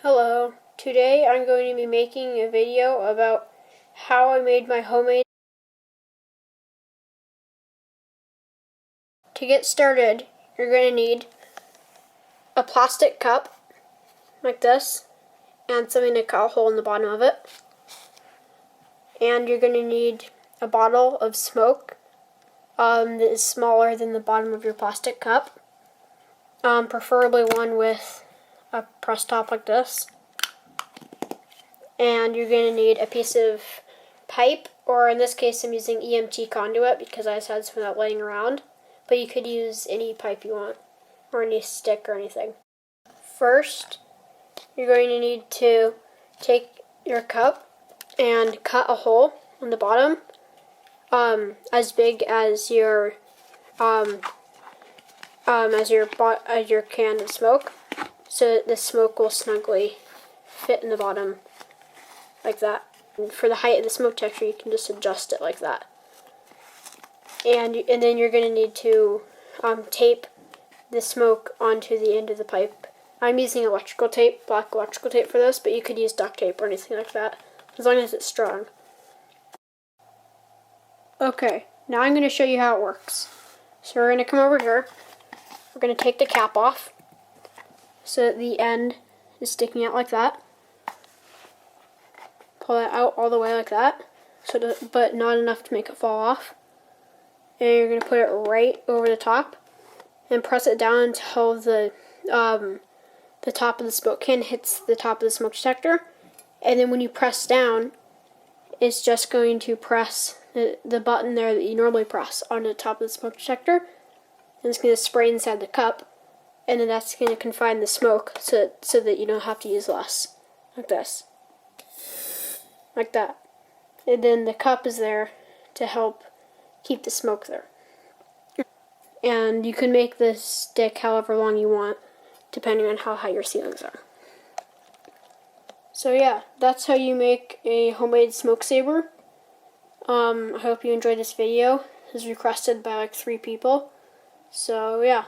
Hello, today I'm going to be making a video about how I made my homemade. To get started, you're going to need a plastic cup like this and something to cut a hole in the bottom of it. And you're going to need a bottle of smoke that is smaller than the bottom of your plastic cup, preferably one with a press top like this. And you're going to need a piece of pipe, or in this case I'm using EMT conduit because I just had some of that laying around, but you could use any pipe you want, or any stick or anything. First, you're going to need to take your cup and cut a hole on the bottom, as big as your can of smoke, so that the smoke will snugly fit in the bottom like that. And for the height of the smoke detector, you can just adjust it like that. And then you're going to need to tape the smoke onto the end of the pipe. I'm using electrical tape, black electrical tape for this, but you could use duct tape or anything like that, as long as it's strong. Okay, now I'm going to show you how it works. So we're going to come over here. We're going to take the cap off so that the end is sticking out like that. Pull that out all the way like that, but not enough to make it fall off. And you're going to put it right over the top and press it down until the top of the smoke can hits the top of the smoke detector. And then when you press down, it's just going to press the button there that you normally press on the top of the smoke detector. And it's going to spray inside the cup. And then that's going to confine the smoke so that you don't have to use less. Like this. Like that. And then the cup is there to help keep the smoke there. And you can make this stick however long you want, depending on how high your ceilings are. So yeah, that's how you make a homemade smoke saber. I hope you enjoyed this video. It was requested by like 3 people. So yeah.